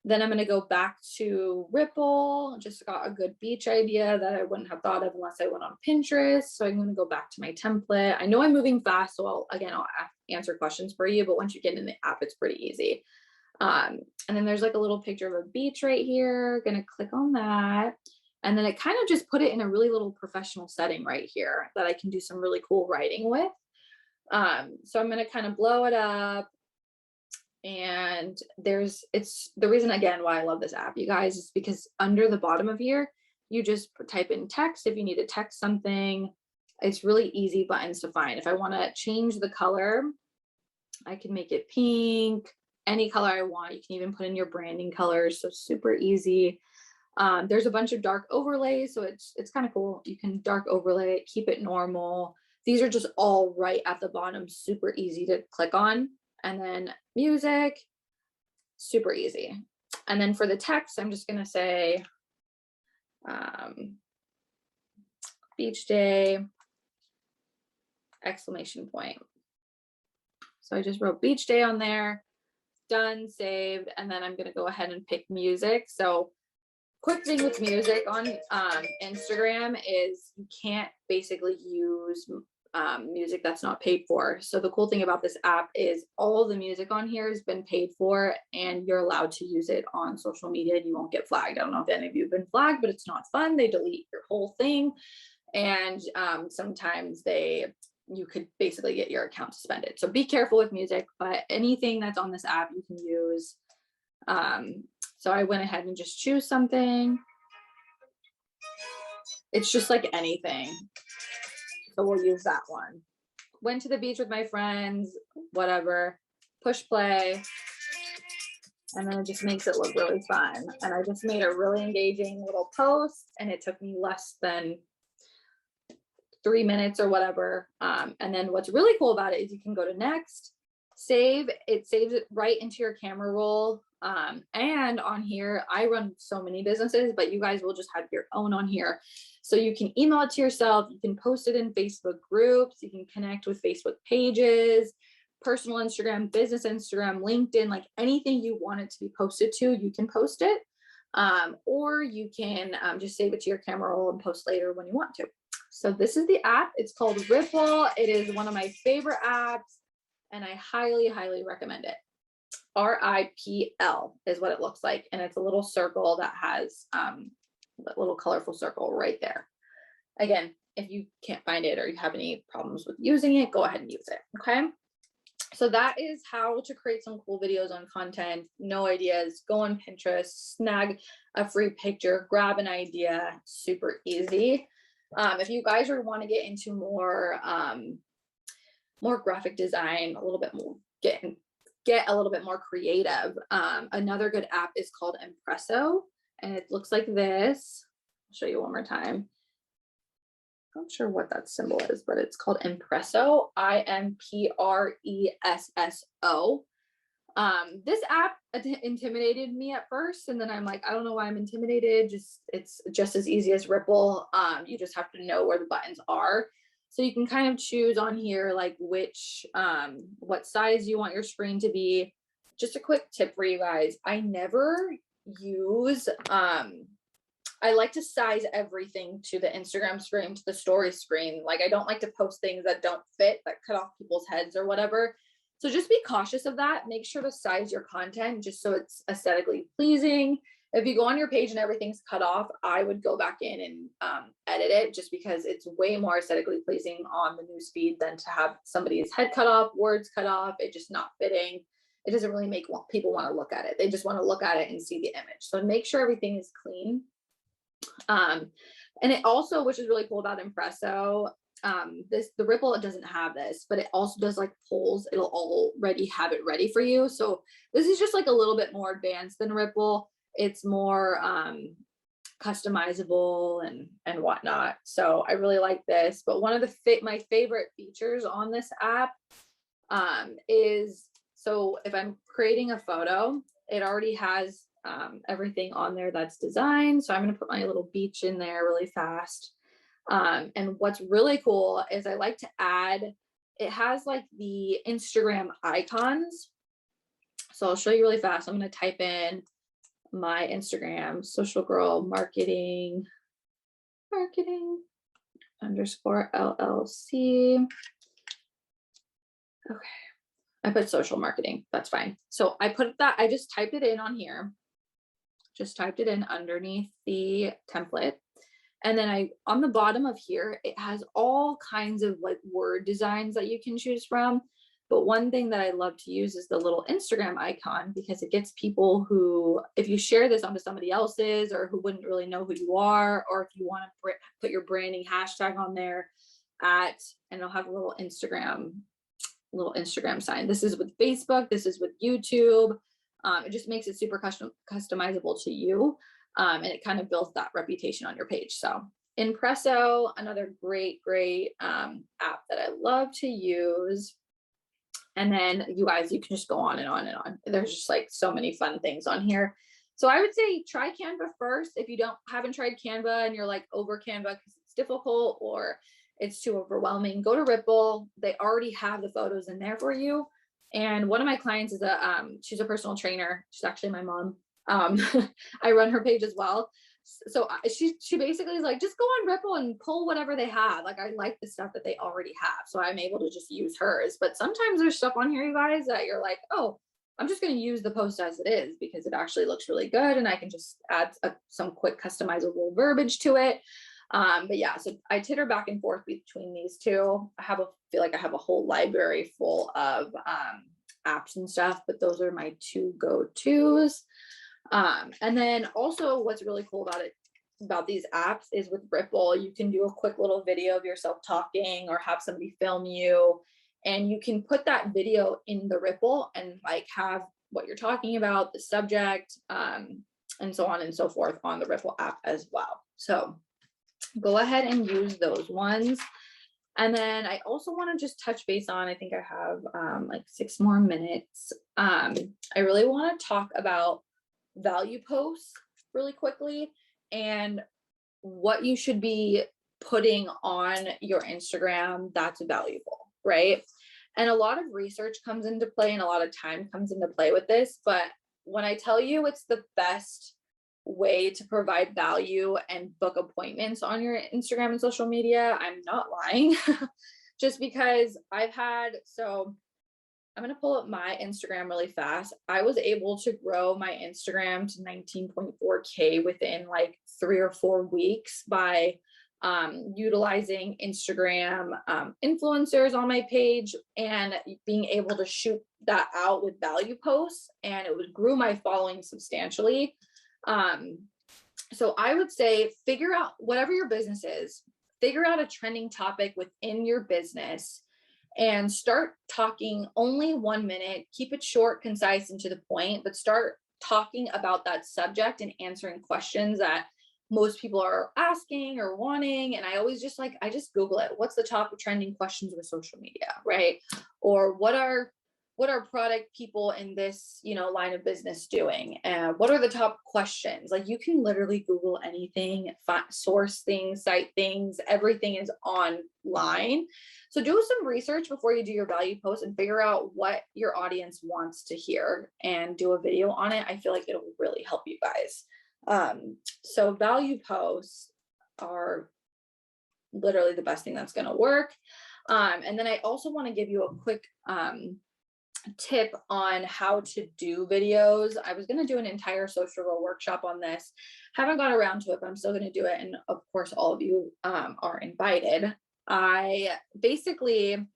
Then I'm going to go back to Ripple. Just got a good beach idea that I wouldn't have thought of unless I went on Pinterest. So I'm going to go back to my template. I know I'm moving fast, so I'll answer questions for you, but once you get in the app, it's pretty easy. And then there's like a little picture of a beach right here. Going to click on that. And then it kind of just put it in a really little professional setting right here that I can do some really cool writing with. So I'm going to kind of blow it up. And it's the reason again why I love this app, you guys, is because under the bottom of here, you just type in text if you need to text something. It's really easy buttons to find. If I want to change the color, I can make it pink, any color I want. You can even put in your branding colors. So super easy. There's a bunch of dark overlays. So it's kind of cool. You can dark overlay it, keep it normal. These are just all right at the bottom, super easy to click on. And then music, super easy. And then for the text, I'm just going to say beach day, exclamation point. So I just wrote beach day on there, done, saved. And then I'm going to go ahead and pick music. So quick thing with music on Instagram is you can't basically use music that's not paid for. So the cool thing about this app is all the music on here has been paid for, and you're allowed to use it on social media and you won't get flagged. I don't know if any of you have been flagged, but it's not fun. They delete your whole thing. And sometimes you could basically get your account suspended. So be careful with music, but anything that's on this app you can use. So I went ahead and just choose something. It's just like anything. So we'll use that one. Went to the beach with my friends, whatever, push play. And then it just makes it look really fun. And I just made a really engaging little post, and it took me less than 3 minutes or whatever. And then what's really cool about it is you can go to next, save, it saves it right into your camera roll. And on here, I run so many businesses, but you guys will just have your own on here. So you can email it to yourself, you can post it in Facebook groups, you can connect with Facebook pages, personal Instagram, business Instagram, LinkedIn, like anything you want it to be posted to, you can post it. Or you can just save it to your camera roll and post later when you want to. So this is the app. It's called Ripple. It is one of my favorite apps, and I highly, highly recommend it. RIPL is what it looks like. And it's a little circle that has that little colorful circle right there. Again, if you can't find it or you have any problems with using it, go ahead and use it. Okay. So that is how to create some cool videos on content. No ideas, go on Pinterest, snag a free picture, grab an idea, super easy. If you guys want to get into more graphic design, a little bit more, get a little bit more creative, another good app is called Impresso, and it looks like this. I'll show you one more time. Not sure what that symbol is, but it's called Impresso, Impresso. This app intimidated me at first, and then I'm like, I don't know why I'm intimidated. It's just as easy as Ripple. You just have to know where the buttons are. So you can kind of choose on here, like what size you want your screen to be. Just a quick tip for you guys. I never use, I like to size everything to the Instagram screen, to the story screen. Like I don't like to post things that don't fit, that cut off people's heads or whatever. So just be cautious of that. Make sure to size your content just so it's aesthetically pleasing. If you go on your page and everything's cut off, I would go back in and edit it, just because it's way more aesthetically pleasing on the news feed than to have somebody's head cut off, words cut off, it just not fitting. It doesn't really make people want to look at it. They just want to look at it and see the image. So make sure everything is clean. And it also, which is really cool about Impresso, the Ripple, it doesn't have this, but it also does like polls. It'll already have it ready for you. So this is just like a little bit more advanced than Ripple. It's more customizable and whatnot. So I really like this. But one of my favorite features on this app is, so if I'm creating a photo, it already has everything on there that's designed. So I'm going to put my little beach in there really fast. And what's really cool is I like to add, it has like the Instagram icons. So I'll show you really fast. I'm going to type in my Instagram, social girl marketing underscore LLC. Okay. I put social marketing. That's fine. So I just typed it in on here. Just typed it in underneath the template. And then on the bottom of here, it has all kinds of like word designs that you can choose from. But one thing that I love to use is the little Instagram icon, because it gets people who, if you share this onto somebody else's or who wouldn't really know who you are, or if you want to put your branding hashtag on there and it'll have a little Instagram sign. This is with Facebook. This is with YouTube. It just makes it super customizable to you. And it kind of builds that reputation on your page. So Impresso, another great app that I love to use. And then you guys, you can just go on and on and on. There's just like so many fun things on here. So I would say try Canva first. If you haven't tried Canva and you're like over Canva because it's difficult or it's too overwhelming, go to Ripple. They already have the photos in there for you. And one of my clients is she's a personal trainer. She's actually my mom. I run her page as well. So she basically is like, just go on Ripple and pull whatever they have. Like, I like the stuff that they already have, so I'm able to just use hers. But sometimes there's stuff on here, you guys, that you're like, oh, I'm just going to use the post as it is because it actually looks really good, and I can just add some quick customizable verbiage to it. But yeah, so I titter back and forth between these two. Feel like I have a whole library full of apps and stuff, but those are my two go-tos. And then also what's really cool about these apps is with Ripple, you can do a quick little video of yourself talking or have somebody film you, and you can put that video in the Ripple and like have what you're talking about, the subject, and so on and so forth on the Ripple app as well. So go ahead and use those ones. And then I also want to just touch base on, I think I have like 6 more minutes. I really want to talk about value posts really quickly and what you should be putting on your Instagram that's valuable, right? And a lot of research comes into play and a lot of time comes into play with this. But when I tell you it's the best way to provide value and book appointments on your Instagram and social media, I'm not lying. Just because so I'm going to pull up my Instagram really fast. I was able to grow my Instagram to 19.4K within like 3 or 4 weeks by utilizing Instagram influencers on my page and being able to shoot that out with value posts. And grew my following substantially. So I would say figure out whatever your business is, figure out a trending topic within your business and start talking only 1 minute. Keep it short, concise, and to the point, but start talking about that subject and answering questions that most people are asking or wanting. And I always I just Google it. What's the top trending questions with social media, right? Or what are product people in this, line of business doing? And what are the top questions? Like, you can literally Google anything, source things, cite things, everything is online. So do some research before you do your value post and figure out what your audience wants to hear and do a video on it. I feel like it'll really help you guys. So value posts are literally the best thing that's going to work. And then I also want to give you a quick tip on how to do videos. I was going to do an entire social role workshop on this. Haven't got around to it, but I'm still going to do it. And of course, all of you are invited. I basically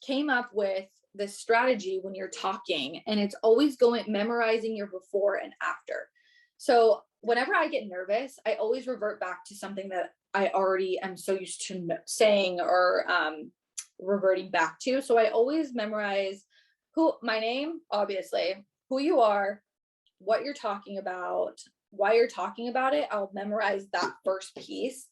came up with this strategy when you're talking, and it's always memorizing your before and after. So whenever I get nervous, I always revert back to something that I already am so used to saying or reverting back to. So I always memorize my name, obviously, who you are, what you're talking about, why you're talking about it. I'll memorize that first piece,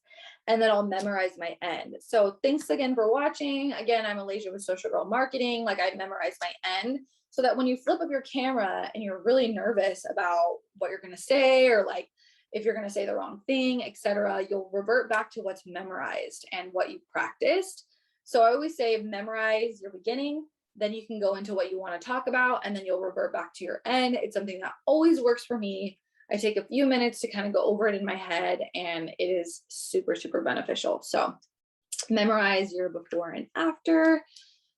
and then I'll memorize my end. So thanks again for watching. Again, I'm Alasia with Social Girl Marketing. Like, I memorize my end so that when you flip up your camera and you're really nervous about what you're going to say, or like if you're going to say the wrong thing, etc., you'll revert back to what's memorized and what you practiced. So I always say memorize your beginning, then you can go into what you want to talk about, and then you'll revert back to your end. It's something that always works for me. I take a few minutes to kind of go over it in my head, and it is super, super beneficial. So memorize your before and after.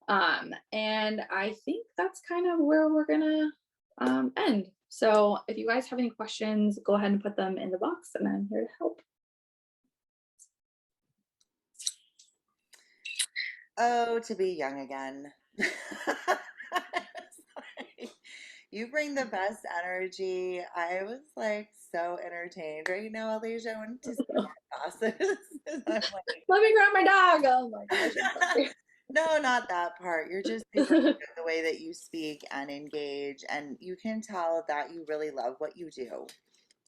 And I think that's kind of where we're going to end. So if you guys have any questions, go ahead and put them in the box, and I'm here to help. Oh, to be young again. You bring the best energy. I was like so entertained right now, Alicia. I wanted to see more classes. I'm like, Let me grab my dog. Oh my gosh, I'm sorry. no, not that part. You're just super cute the way that you speak and engage, and you can tell that you really love what you do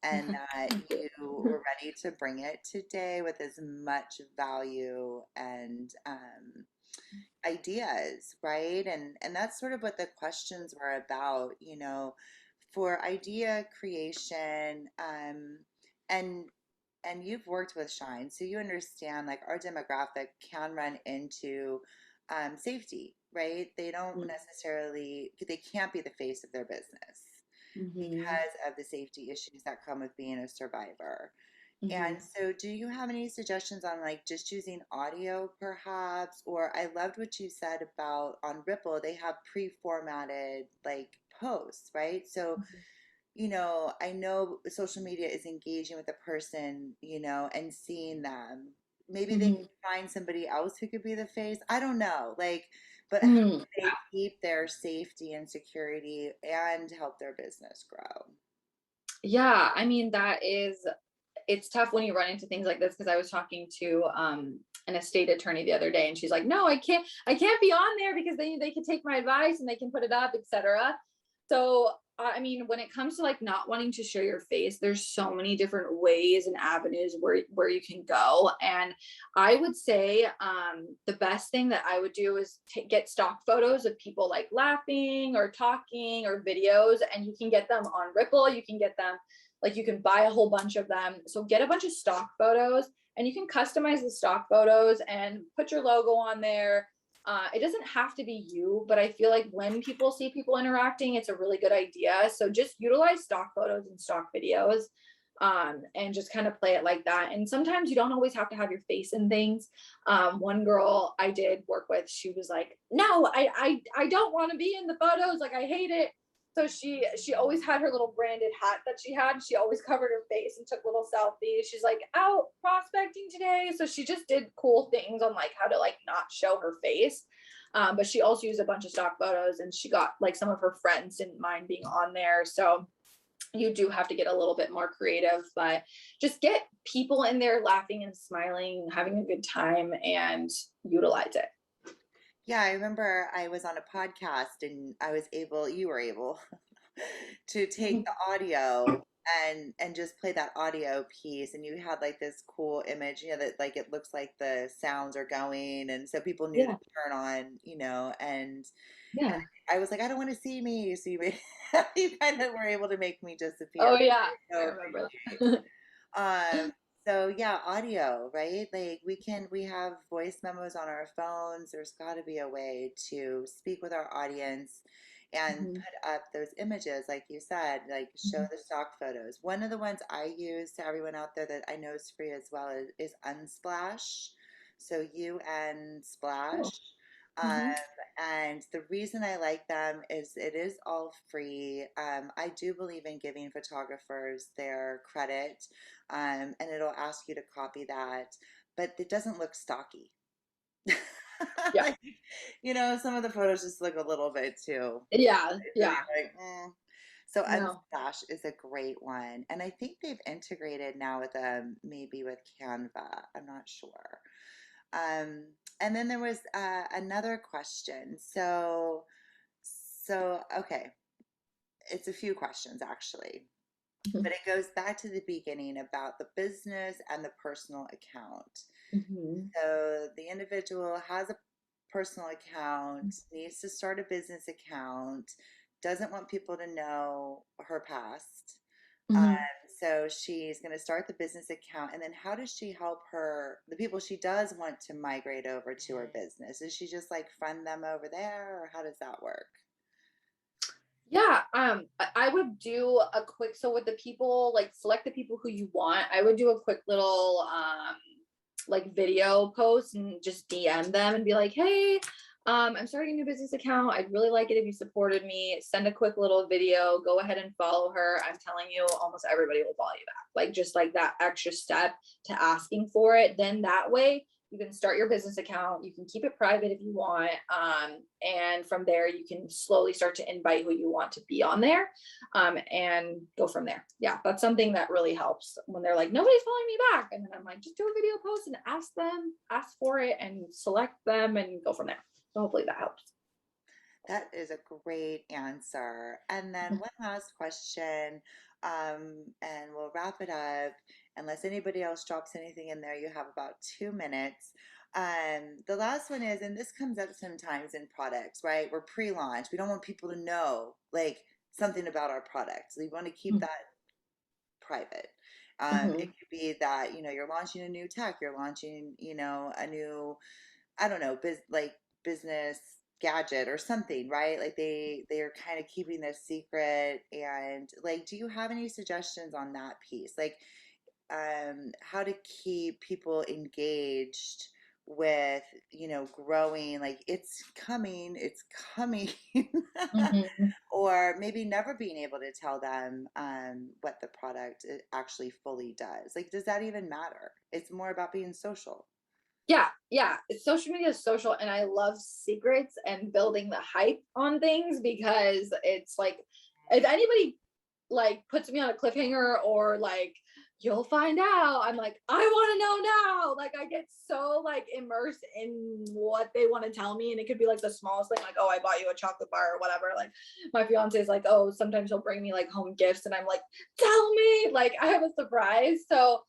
and that Thank you. you were ready to bring it today with as much value and ideas, right? And that's sort of what the questions were about, for idea creation, and you've worked with Shine, so you understand like our demographic can run into safety, right? They don't necessarily, they can't be the face of their business Mm-hmm. because of the safety issues that come with being a survivor. And Hmm. so, do you have any suggestions on like just using audio perhaps? Or I loved what you said about on Ripple, they have pre-formatted like posts, right? So, I know social media is engaging with the person, and seeing them. Maybe they Hmm. can find somebody else who could be the face. I don't know. Like, but how Hmm. do they keep their safety and security and help their business grow? Yeah, I mean, it's tough when you run into things like this because I was talking to an estate attorney the other day, and she's like, "No, I can't be on there because they can take my advice and they can put it up, etc." So, I mean, when it comes to like not wanting to show your face, there's so many different ways and avenues where you can go. And I would say the best thing that I would do is get stock photos of people like laughing or talking or videos, and you can get them on Ripple. You can get them like you can buy a whole bunch of them. So get a bunch of stock photos, and you can customize the stock photos and put your logo on there. It doesn't have to be you, but I feel like when people see people interacting, it's a really good idea. So just utilize stock photos and stock videos, and just kind of play it like that. And sometimes you don't always have to have your face in things. One girl I did work with, she was like, "No, I don't want to be in the photos. Like I hate it." So she always had her little branded hat that she had. She always covered her face and took little selfies. She's like out prospecting today. So she just did cool things on like how to like not show her face. But she also used a bunch of stock photos, and she got like some of her friends didn't mind being on there. So you do have to get a little bit more creative, but just get people in there laughing and smiling, having a good time, and utilize it. Yeah, I remember I was on a podcast and you were able to take the audio and just play that audio piece, and you had like this cool image, that like it looks like the sounds are going, and so people knew to Yeah. turn on, and Yeah. I was like, I don't want to see me. So you kind of were able to make me disappear. Oh yeah. I So remember appreciate. that. So yeah, audio, right? Like we have voice memos on our phones. There's got to be a way to speak with our audience and Mhm. put up those images, like you said, like show Mhm. the stock photos. One of the ones I use to everyone out there that I know is free as well is Unsplash. So UN Splash. Cool. Um, Mhm. and the reason I like them is it is all free. I do believe in giving photographers their credit, and it'll ask you to copy that, but it doesn't look stocky. Yeah. Like, some of the photos just look a little bit too. Yeah. So you're Yeah. like, So No. Unsplash is a great one, and I think they've integrated now with maybe with Canva. I'm not sure. Um, and then there was another question. So okay, it's a few questions actually, but Mhm. it goes back to the beginning about the business and the personal account. Mhm. So the individual has a personal account, needs to start a business account, doesn't want people to know her past. Um, Mhm. so she's going to start the business account, and then how does she help the people she does want to migrate over to her business? Does she just like fund them over there, or how does that work? Yeah, I would do a quick, so with the people, like select the people who you want. I would do a quick little like video post and just DM them and be like, "Hey, I'm starting a new business account. I'd really like it if you supported me. Send a quick little video. Go ahead and follow her. I'm telling you, almost everybody will follow you back. Like just like that extra step to asking for it. Then that way you can start your business account. You can keep it private if you want. And from there, you can slowly start to invite who you want to be on there, and go from there. Yeah, that's something that really helps when they're like, nobody's following me back. And then I'm like, just do a video post and ask them, ask for it, and select them and go from there. So hopefully that helps. That is a great answer. And then one last question, and we'll wrap it up. Unless anybody else drops anything in there, you have about 2 minutes. The last one is, and this comes up sometimes in products, right? We're pre-launch. We don't want people to know like something about our products. We want to keep Mhm. that private. It Mhm. could be that, you're launching a new tech, you're launching, a new, I don't know, business gadget or something, right? Like they are kind of keeping this secret, and like, do you have any suggestions on that piece? Like, how to keep people engaged with, growing, like it's coming, Mhm. or maybe never being able to tell them what the product actually fully does. Like, does that even matter? It's more about being social. Yeah, yeah. Social media is social, and I love secrets and building the hype on things because it's like if anybody like puts me on a cliffhanger or like you'll find out, I'm like, I want to know now. Like I get so like immersed in what they want to tell me, and it could be like the smallest thing, like, oh, I bought you a chocolate bar or whatever. Like my fiance is like, oh, sometimes he'll bring me like home gifts, and I'm like, tell me, like I have a surprise. So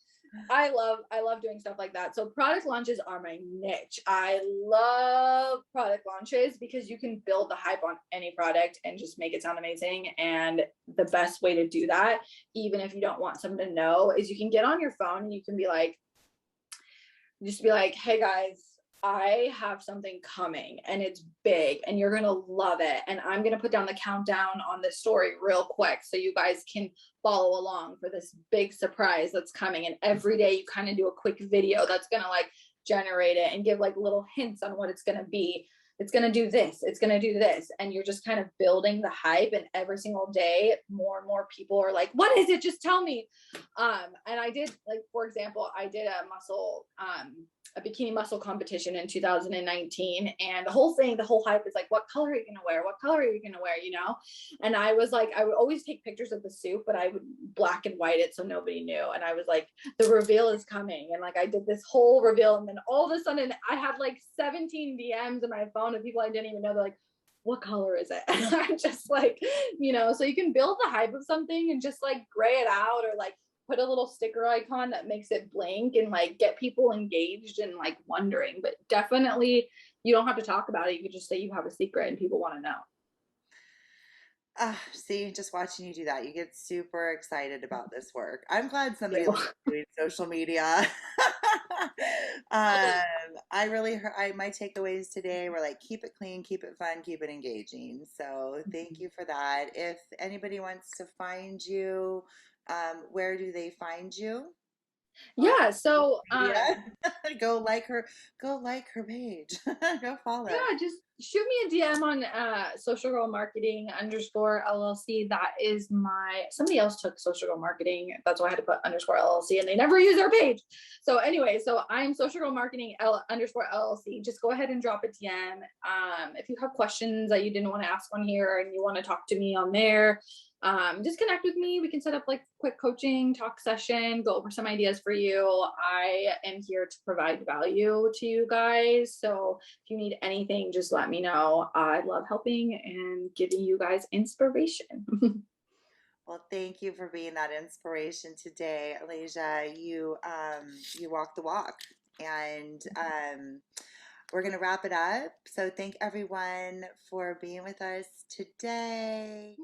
I love doing stuff like that. So product launches are my niche. I love product launches because you can build the hype on any product and just make it sound amazing. And the best way to do that, even if you don't want someone to know, is you can get on your phone and you can be like, just be like, hey guys, I have something coming and it's big and you're going to love it. And I'm going to put down the countdown on this story real quick so you guys can follow along for this big surprise that's coming. And every day you kind of do a quick video that's going to like generate it and give like little hints on what it's going to be. It's going to do this, it's going to do this. And you're just kind of building the hype. And every single day, more and more people are like, what is it? Just tell me. And I did, like, for example, I did a bikini muscle competition in 2019, and the whole hype is like, what color are you gonna wear, what color are you gonna wear, and I was like, I would always take pictures of the suit, but I would black and white it so nobody knew, and I was like, the reveal is coming, and like I did this whole reveal, and then all of a sudden I had like 17 DMs in my phone of people I didn't even know. They're like, what color is it? And I'm just like, so you can build the hype of something and just like gray it out, or like put a little sticker icon that makes it blink and like get people engaged and like wondering. But definitely, you don't have to talk about it. You could just say you have a secret and people want to know. See, just watching you do that, you get super excited about this work. I'm glad somebody You. likes doing social media. I really heard my takeaways today were like, keep it clean, keep it fun, keep it engaging. So thank you for that. If anybody wants to find you, where do they find you? On Yeah. social So media? Go like her page. Go follow. yeah, just shoot me a DM on social girl marketing underscore LLC. That is somebody else took social girl marketing. That's why I had to put underscore LLC, and they never use their page. So anyway, so I'm social girl marketing underscore LLC. Just go ahead and drop a DM. If you have questions that you didn't want to ask on here and you want to talk to me on there, just connect with me. We can set up like quick coaching talk session, go over some ideas for you. I am here to provide value to you guys. So if you need anything, just let me know. I love helping and giving you guys inspiration. Well, thank you for being that inspiration today, Alasia. You walk the walk, and we're gonna wrap it up. So thank everyone for being with us today.